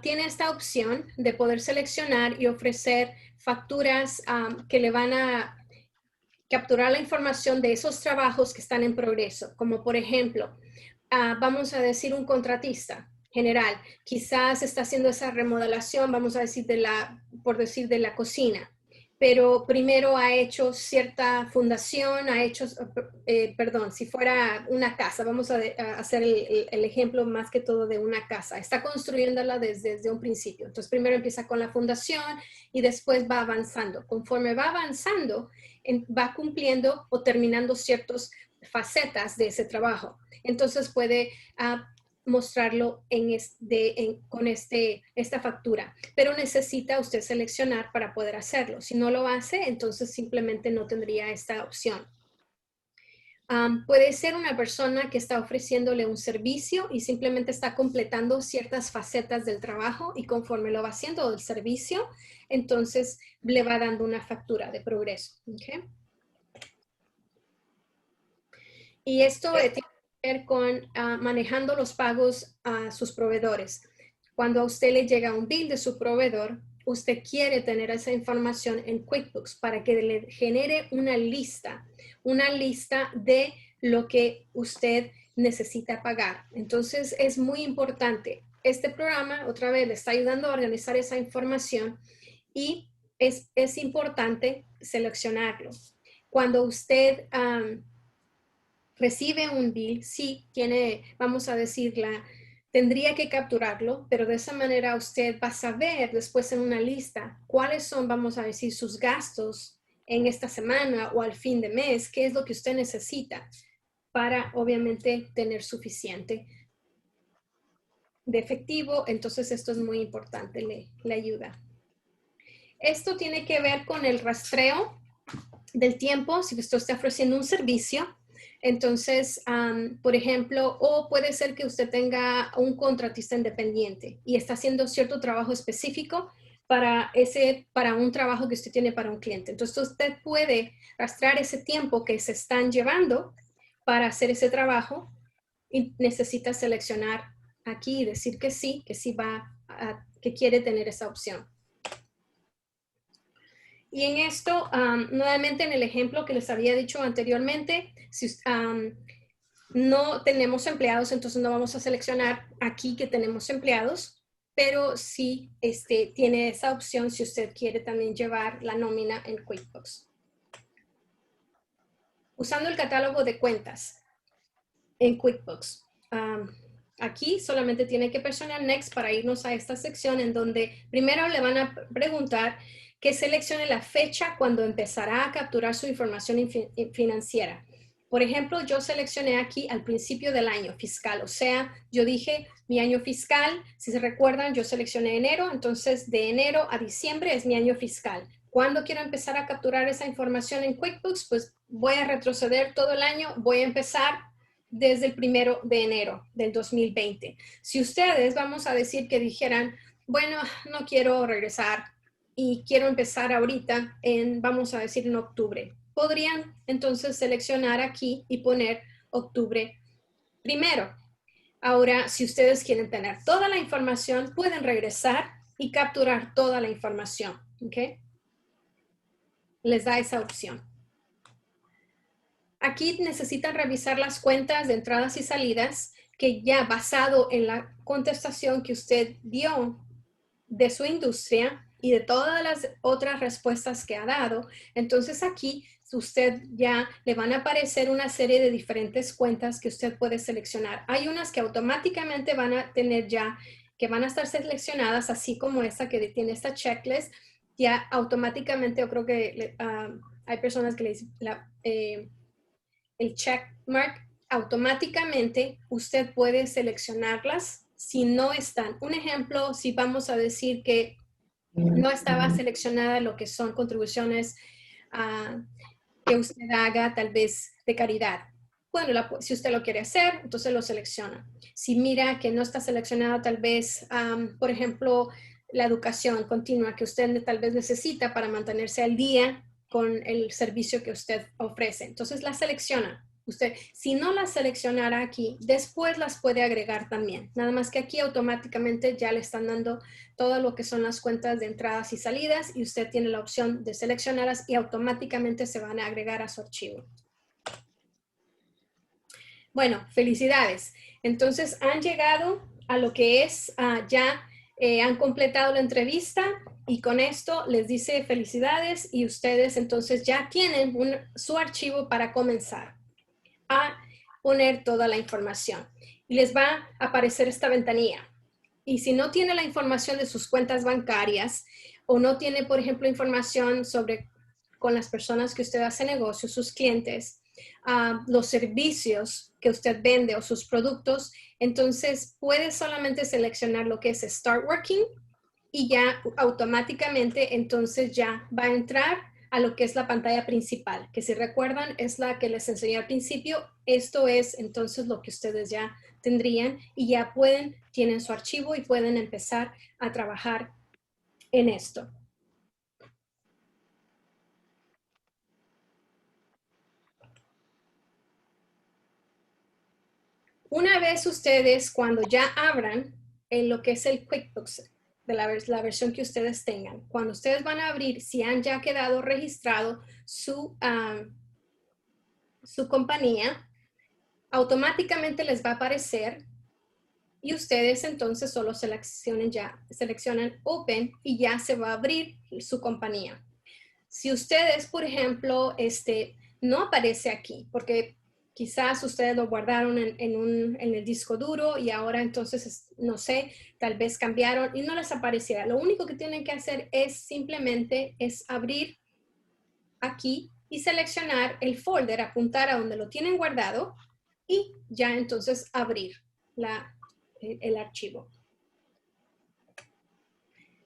tiene esta opción de poder seleccionar y ofrecer facturas que le van a capturar la información de esos trabajos que están en progreso, como por ejemplo, vamos a decir un contratista general, quizás está haciendo esa remodelación, vamos a decir por decir de la cocina, pero primero ha hecho cierta fundación, ha hecho, perdón, si fuera una casa, vamos a hacer el ejemplo más que todo de una casa, está construyéndola desde un principio, entonces primero empieza con la fundación y después va avanzando, conforme va avanzando, va cumpliendo o terminando ciertas facetas de ese trabajo, entonces puede mostrarlo con esta factura, pero necesita usted seleccionar para poder hacerlo. Si no lo hace, entonces simplemente no tendría esta opción. Puede ser una persona que está ofreciéndole un servicio y simplemente está completando ciertas facetas del trabajo y conforme lo va haciendo el servicio, entonces le va dando una factura de progreso. ¿Okay? Y esto tiene ver con manejando los pagos a sus proveedores. Cuando a usted le llega un bill de su proveedor, usted quiere tener esa información en QuickBooks para que le genere una lista de lo que usted necesita pagar. Entonces, es muy importante. Este programa, otra vez, le está ayudando a organizar esa información y es importante seleccionarlo. Cuando usted recibe un bill, sí tiene, vamos a decirla, tendría que capturarlo, pero de esa manera usted va a saber después en una lista cuáles son, vamos a decir, sus gastos en esta semana o al fin de mes, qué es lo que usted necesita para, obviamente, tener suficiente de efectivo. Entonces, esto es muy importante, le ayuda. Esto tiene que ver con el rastreo del tiempo, si usted está ofreciendo un servicio. Entonces, por ejemplo, o puede ser que usted tenga un contratista independiente y está haciendo cierto trabajo específico para un trabajo que usted tiene para un cliente. Entonces, usted puede rastrear ese tiempo que se están llevando para hacer ese trabajo y necesita seleccionar aquí y decir que sí que quiere tener esa opción. Y en esto, nuevamente en el ejemplo que les había dicho anteriormente, si no tenemos empleados, entonces no vamos a seleccionar aquí que tenemos empleados, pero sí tiene esa opción si usted quiere también llevar la nómina en QuickBooks. Usando el catálogo de cuentas en QuickBooks. Aquí solamente tiene que presionar Next para irnos a esta sección en donde primero le van a preguntar que seleccione la fecha cuando empezará a capturar su información financiera. Por ejemplo, yo seleccioné aquí al principio del año fiscal, o sea, yo dije mi año fiscal, si se recuerdan, yo seleccioné enero, entonces de enero a diciembre es mi año fiscal. ¿Cuándo quiero empezar a capturar esa información en QuickBooks? Pues voy a retroceder todo el año, voy a empezar desde el 1 de enero del 2020. Si ustedes, vamos a decir que dijeran, bueno, no quiero regresar y quiero empezar ahorita vamos a decir en octubre. Podrían entonces seleccionar aquí y poner octubre 1. Ahora, si ustedes quieren tener toda la información, pueden regresar y capturar toda la información, ¿ok? Les da esa opción. Aquí necesitan revisar las cuentas de entradas y salidas que ya basado en la contestación que usted dio de su industria y de todas las otras respuestas que ha dado, entonces aquí usted ya le van a aparecer una serie de diferentes cuentas que usted puede seleccionar. Hay unas que automáticamente van a tener ya, que van a estar seleccionadas, así como esta que tiene esta checklist, ya automáticamente yo creo que hay personas que le dicen el check mark, automáticamente usted puede seleccionarlas si no están. Un ejemplo, si vamos a decir que no estaba seleccionada lo que son contribuciones que usted haga tal vez de caridad. Bueno, si usted lo quiere hacer, entonces lo selecciona. Si mira que no está seleccionada tal vez, por ejemplo, la educación continua que usted tal vez necesita para mantenerse al día con el servicio que usted ofrece. Entonces la selecciona. Usted, si no las seleccionara aquí, después las puede agregar también. Nada más que aquí automáticamente ya le están dando todo lo que son las cuentas de entradas y salidas y usted tiene la opción de seleccionarlas y automáticamente se van a agregar a su archivo. Bueno, felicidades. Entonces han llegado a lo que es han completado la entrevista y con esto les dice felicidades y ustedes entonces ya tienen su archivo para comenzar a poner toda la información y les va a aparecer esta ventanilla. Y si no tiene la información de sus cuentas bancarias o no tiene, por ejemplo, información sobre con las personas que usted hace negocio, sus clientes, los servicios que usted vende o sus productos, entonces puede solamente seleccionar lo que es Start Working y ya automáticamente entonces ya va a entrar a lo que es la pantalla principal, que si recuerdan es la que les enseñé al principio. Esto es entonces lo que ustedes ya tendrían y ya tienen su archivo y pueden empezar a trabajar en esto. Una vez ustedes, cuando ya abran en lo que es el QuickBooks, de la versión que ustedes tengan, cuando ustedes van a abrir, si han ya quedado registrado su compañía, automáticamente les va a aparecer y ustedes entonces solo seleccionan Open y ya se va a abrir su compañía. Si ustedes, por ejemplo, no aparece aquí, porque quizás ustedes lo guardaron en el disco duro y ahora entonces, no sé, tal vez cambiaron y no les apareciera. Lo único que tienen que hacer es simplemente abrir aquí y seleccionar el folder, apuntar a donde lo tienen guardado y ya entonces abrir el archivo.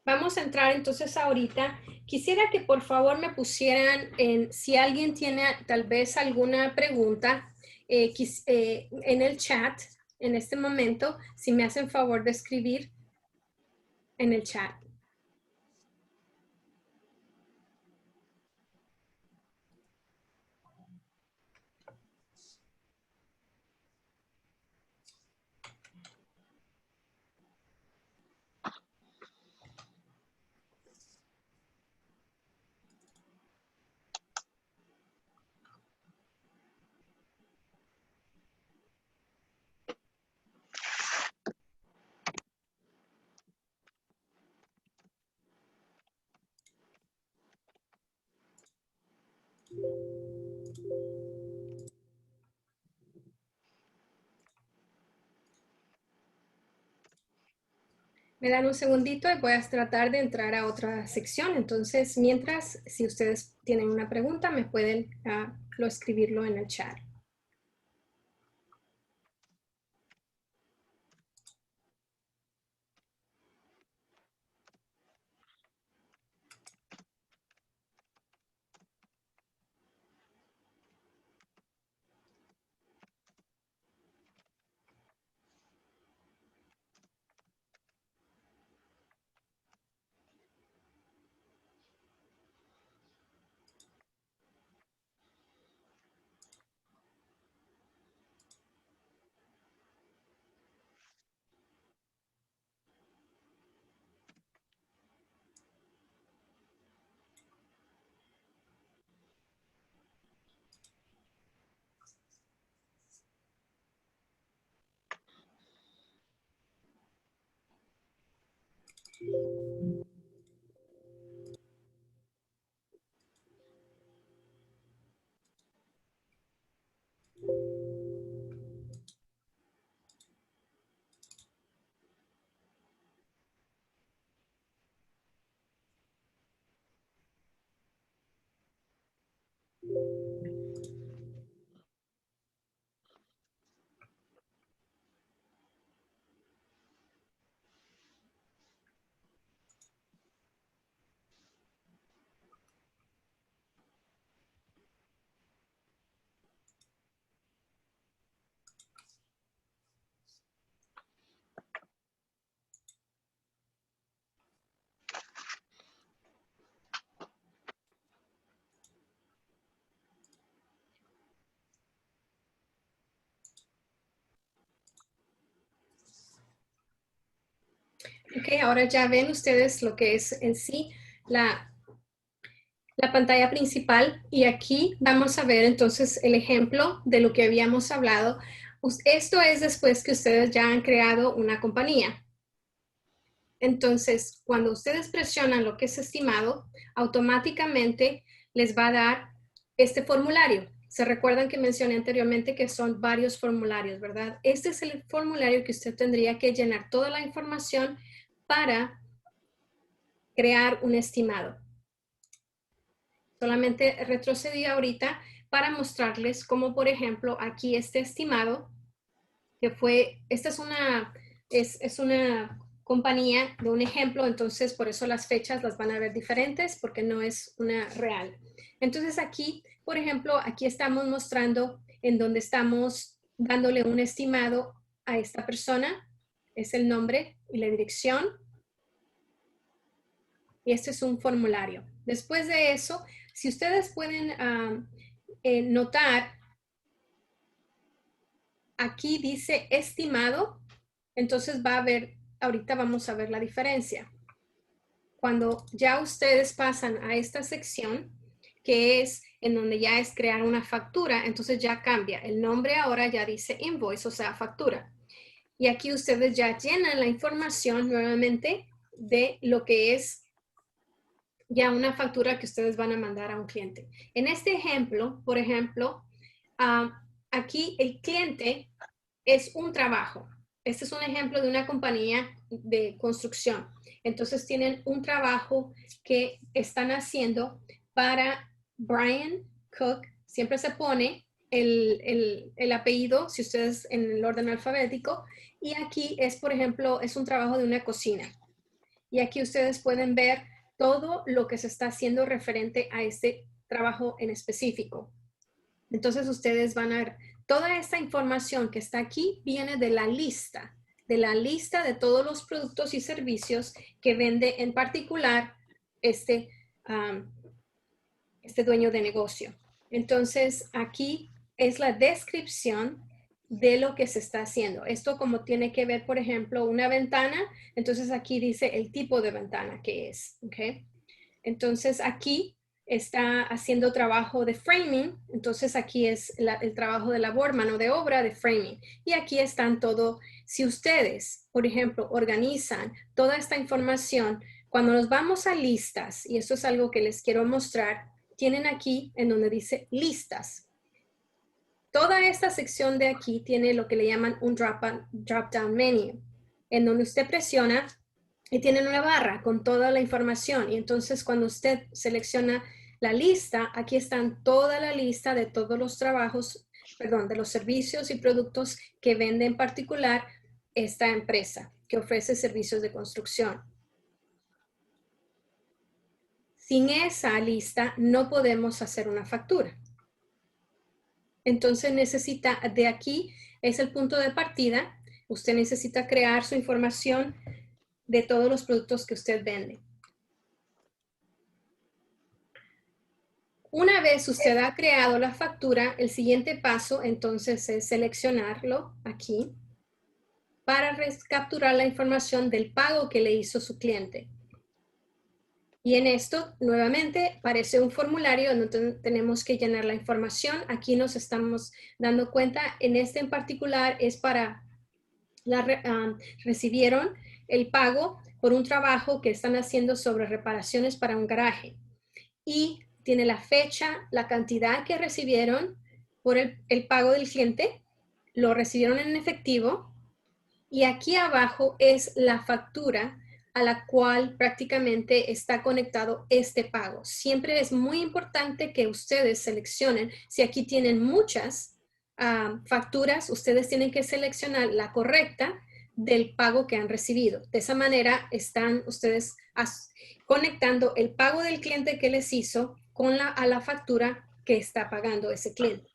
Vamos a entrar entonces ahorita. Quisiera que por favor me pusieran si alguien tiene tal vez alguna pregunta en el chat en este momento, si me hacen favor de escribir en el chat. Me dan un segundito y voy a tratar de entrar a otra sección. Entonces, mientras, si ustedes tienen una pregunta, me pueden escribirlo en el chat. Ok, ahora ya ven ustedes lo que es en sí la pantalla principal y aquí vamos a ver entonces el ejemplo de lo que habíamos hablado. Esto es después que ustedes ya han creado una compañía. Entonces, cuando ustedes presionan lo que es estimado, automáticamente les va a dar este formulario. Se recuerdan que mencioné anteriormente que son varios formularios, ¿verdad? Este es el formulario que usted tendría que llenar toda la información para crear un estimado. Solamente retrocedí ahorita para mostrarles cómo, por ejemplo, aquí este estimado, que fue, esta es una compañía de un ejemplo, entonces por eso las fechas las van a ver diferentes porque no es una real. Entonces aquí, por ejemplo, aquí estamos mostrando en donde estamos dándole un estimado a esta persona, es el nombre y la dirección. Y este es un formulario. Después de eso, si ustedes pueden notar, aquí dice estimado, entonces va a haber, ahorita vamos a ver la diferencia. Cuando ya ustedes pasan a esta sección, que es en donde ya es crear una factura, entonces ya cambia. El nombre ahora ya dice invoice, o sea, factura. Y aquí ustedes ya llenan la información nuevamente de lo que es ya una factura que ustedes van a mandar a un cliente. En este ejemplo, por ejemplo, aquí el cliente es un trabajo. Este es un ejemplo de una compañía de construcción. Entonces tienen un trabajo que están haciendo para Brian Cook. Siempre se pone el apellido, si ustedes en el orden alfabético. Y aquí es, por ejemplo, es un trabajo de una cocina. Y aquí ustedes pueden ver todo lo que se está haciendo referente a este trabajo en específico. Entonces ustedes van a ver, toda esta información que está aquí viene de la lista de todos los productos y servicios que vende en particular este dueño de negocio. Entonces aquí es la descripción de lo que se está haciendo. Esto como tiene que ver, por ejemplo, una ventana, entonces aquí dice el tipo de ventana que es, ¿ok? Entonces aquí está haciendo trabajo de framing, entonces aquí es el trabajo de labor, mano de obra de framing. Y aquí están todo, si ustedes, por ejemplo, organizan toda esta información, cuando nos vamos a listas, y esto es algo que les quiero mostrar, tienen aquí en donde dice listas. Toda esta sección de aquí tiene lo que le llaman un drop-down menu, en donde usted presiona y tienen una barra con toda la información. Y entonces cuando usted selecciona la lista, aquí están toda la lista de todos los trabajos, perdón, de los servicios y productos que vende en particular esta empresa que ofrece servicios de construcción. Sin esa lista no podemos hacer una factura. Entonces necesita, de aquí es el punto de partida. Usted necesita crear su información de todos los productos que usted vende. Una vez usted ha creado la factura, el siguiente paso entonces es seleccionarlo aquí para capturar la información del pago que le hizo su cliente. Y en esto, nuevamente, aparece un formulario donde tenemos que llenar la información. Aquí nos estamos dando cuenta, en este en particular es para, recibieron el pago por un trabajo que están haciendo sobre reparaciones para un garaje. Y tiene la fecha, la cantidad que recibieron por el pago del cliente, lo recibieron en efectivo. Y aquí abajo es la factura a la cual prácticamente está conectado este pago. Siempre es muy importante que ustedes seleccionen, si aquí tienen muchas facturas, ustedes tienen que seleccionar la correcta del pago que han recibido. De esa manera están ustedes conectando el pago del cliente que les hizo a la factura que está pagando ese cliente.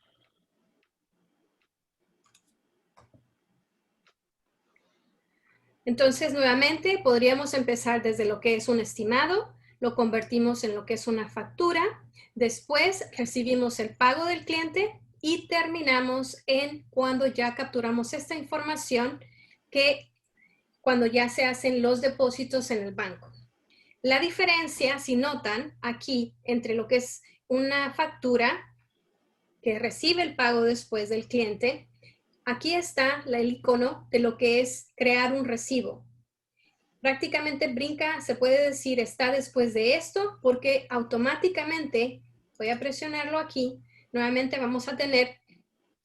Entonces, nuevamente, podríamos empezar desde lo que es un estimado, lo convertimos en lo que es una factura, después recibimos el pago del cliente y terminamos en cuando ya capturamos esta información que cuando ya se hacen los depósitos en el banco. La diferencia, si notan aquí, entre lo que es una factura que recibe el pago después del cliente, aquí está el icono de lo que es crear un recibo. Prácticamente brinca, se puede decir, está después de esto, porque automáticamente, voy a presionarlo aquí, nuevamente vamos a tener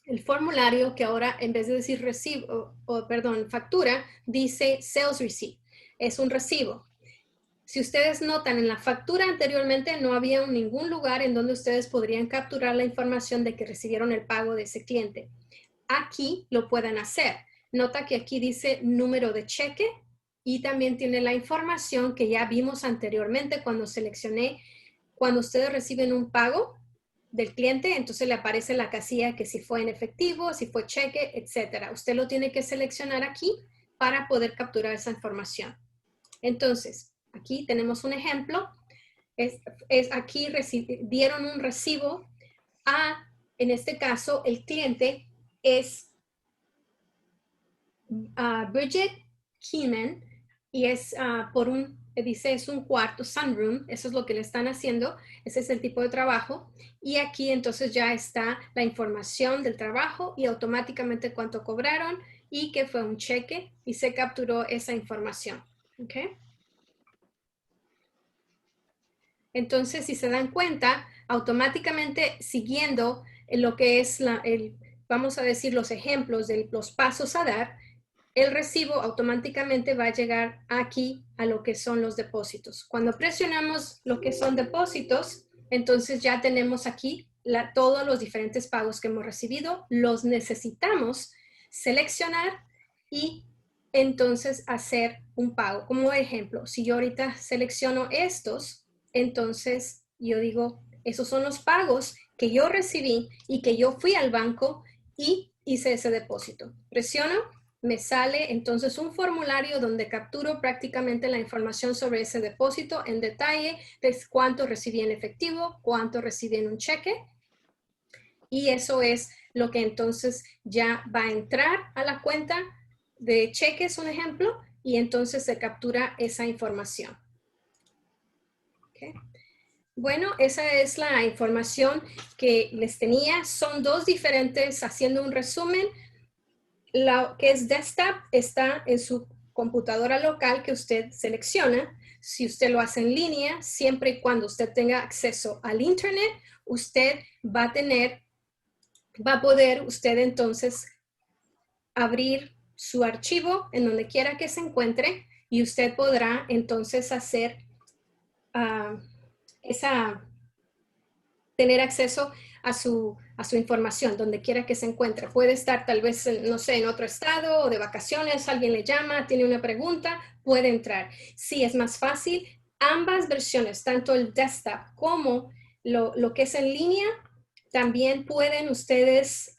el formulario que ahora en vez de decir recibo, factura, dice sales receipt, es un recibo. Si ustedes notan, en la factura anteriormente no había ningún lugar en donde ustedes podrían capturar la información de que recibieron el pago de ese cliente. Aquí lo pueden hacer. Nota que aquí dice número de cheque y también tiene la información que ya vimos anteriormente cuando seleccioné, cuando ustedes reciben un pago del cliente, entonces le aparece la casilla que si fue en efectivo, si fue cheque, etcétera. Usted lo tiene que seleccionar aquí para poder capturar esa información. Entonces, aquí tenemos un ejemplo. Aquí dieron un recibo a, en este caso, el cliente es Bridget Keenan y es dice es un cuarto, sunroom, eso es lo que le están haciendo, ese es el tipo de trabajo. Y aquí entonces ya está la información del trabajo y automáticamente cuánto cobraron y que fue un cheque y se capturó esa información. ¿Okay? Entonces, si se dan cuenta, automáticamente siguiendo lo que es vamos a decir, los ejemplos de los pasos a dar, el recibo automáticamente va a llegar aquí a lo que son los depósitos. Cuando presionamos lo que son depósitos, entonces ya tenemos aquí todos los diferentes pagos que hemos recibido. Los necesitamos seleccionar y entonces hacer un pago. Como ejemplo, si yo ahorita selecciono estos, entonces yo digo, esos son los pagos que yo recibí y que yo fui al banco y hice ese depósito. Presiono, me sale entonces un formulario donde capturo prácticamente la información sobre ese depósito en detalle, de cuánto recibí en efectivo, cuánto recibí en un cheque. Y eso es lo que entonces ya va a entrar a la cuenta de cheques, un ejemplo, y entonces se captura esa información. Okay. Bueno, esa es la información que les tenía. Son dos diferentes, haciendo un resumen. Lo que es desktop está en su computadora local que usted selecciona. Si usted lo hace en línea, siempre y cuando usted tenga acceso al internet, usted va a poder usted entonces abrir su archivo en donde quiera que se encuentre y usted podrá entonces hacer tener acceso a su información donde quiera que se encuentre. Puede estar tal vez, no sé, en otro estado o de vacaciones, alguien le llama, tiene una pregunta, puede entrar. Sí, es más fácil. Ambas versiones, tanto el desktop como lo que es en línea, también pueden ustedes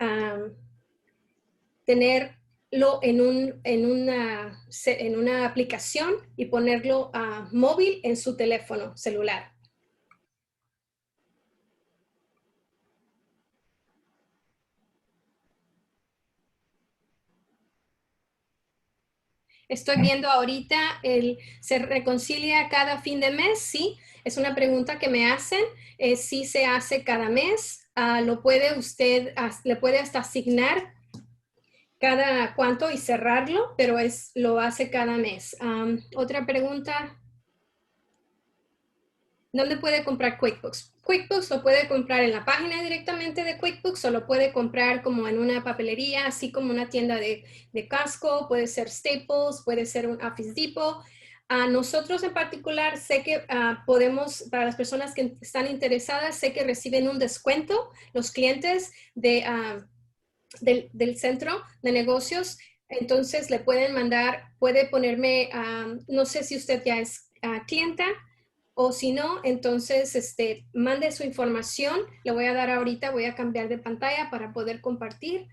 tenerlo en una aplicación y ponerlo móvil en su teléfono celular. Estoy viendo ahorita, ¿se reconcilia cada fin de mes? Sí, es una pregunta que me hacen. Sí se hace cada mes. Lo puede usted, le puede hasta asignar cada cuánto y cerrarlo, pero lo hace cada mes. Otra pregunta. ¿Dónde puede comprar QuickBooks? QuickBooks lo puede comprar en la página directamente de QuickBooks o lo puede comprar como en una papelería, así como una tienda de Costco, puede ser Staples, puede ser un Office Depot. Nosotros en particular sé que podemos, para las personas que están interesadas, sé que reciben un descuento los clientes del centro de negocios. Entonces le pueden mandar, puede ponerme, no sé si usted ya es clienta, o si no, entonces mande su información. Le voy a dar ahorita, voy a cambiar de pantalla para poder compartir.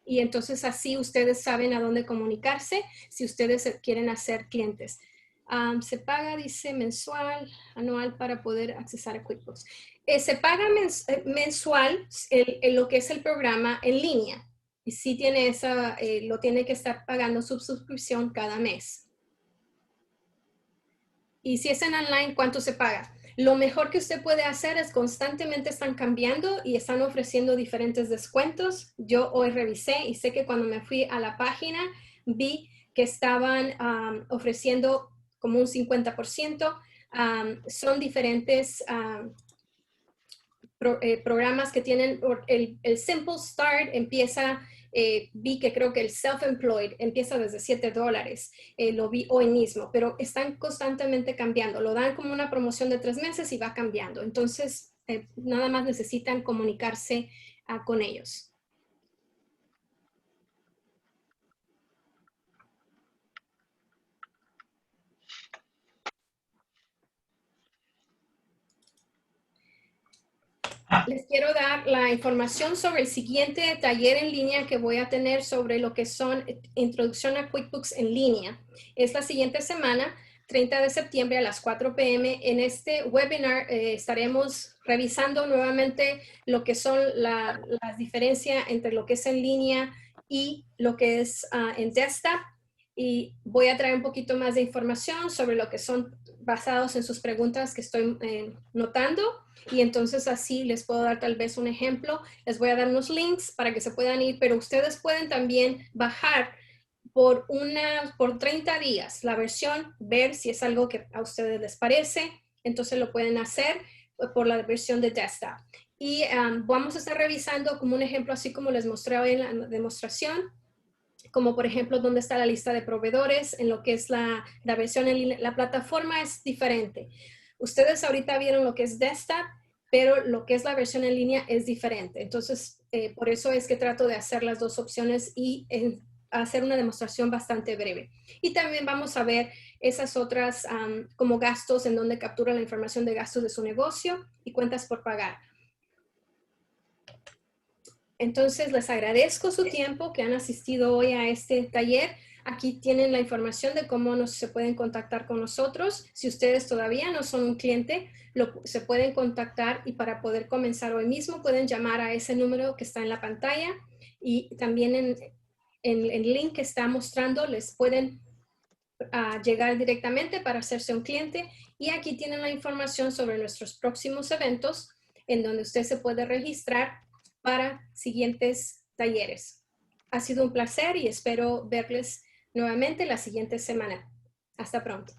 Y entonces así ustedes saben a dónde comunicarse si ustedes quieren hacer clientes. Se paga, dice, mensual, anual para poder accesar a QuickBooks. Se paga mensual lo que es el programa en línea. y sí tiene lo tiene que estar pagando su suscripción cada mes. Y si es en online, ¿cuánto se paga? Lo mejor que usted puede hacer es constantemente están cambiando y están ofreciendo diferentes descuentos. Yo hoy revisé y sé que cuando me fui a la página vi que estaban ofreciendo como un 50%. Son diferentes programas que tienen el Simple Start empieza, vi que creo que el Self-Employed empieza desde $7, lo vi hoy mismo, pero están constantemente cambiando, lo dan como una promoción de 3 meses y va cambiando, entonces nada más necesitan comunicarse con ellos. Les quiero dar la información sobre el siguiente taller en línea que voy a tener sobre lo que son introducción a QuickBooks en línea. Es la siguiente semana, 30 de septiembre a las 4 p.m. En este webinar estaremos revisando nuevamente lo que son las diferencias entre lo que es en línea y lo que es en desktop. Y voy a traer un poquito más de información sobre lo que son basados en sus preguntas que estoy notando. Y entonces así les puedo dar tal vez un ejemplo. Les voy a dar unos links para que se puedan ir, pero ustedes pueden también bajar por 30 días la versión, ver si es algo que a ustedes les parece. Entonces lo pueden hacer por la versión de desktop. Y vamos a estar revisando como un ejemplo, así como les mostré hoy en la demostración, como por ejemplo, dónde está la lista de proveedores, en lo que es la versión en línea. La plataforma es diferente. Ustedes ahorita vieron lo que es desktop, pero lo que es la versión en línea es diferente. Entonces, por eso es que trato de hacer las dos opciones y hacer una demostración bastante breve. Y también vamos a ver esas otras como gastos en donde captura la información de gastos de su negocio y cuentas por pagar. Entonces, les agradezco su tiempo que han asistido hoy a este taller. Aquí tienen la información de cómo se pueden contactar con nosotros. Si ustedes todavía no son un cliente, se pueden contactar y para poder comenzar hoy mismo pueden llamar a ese número que está en la pantalla y también en el link que está mostrando les pueden llegar directamente para hacerse un cliente. Y aquí tienen la información sobre nuestros próximos eventos en donde usted se puede registrar para siguientes talleres. Ha sido un placer y espero verles nuevamente la siguiente semana. Hasta pronto.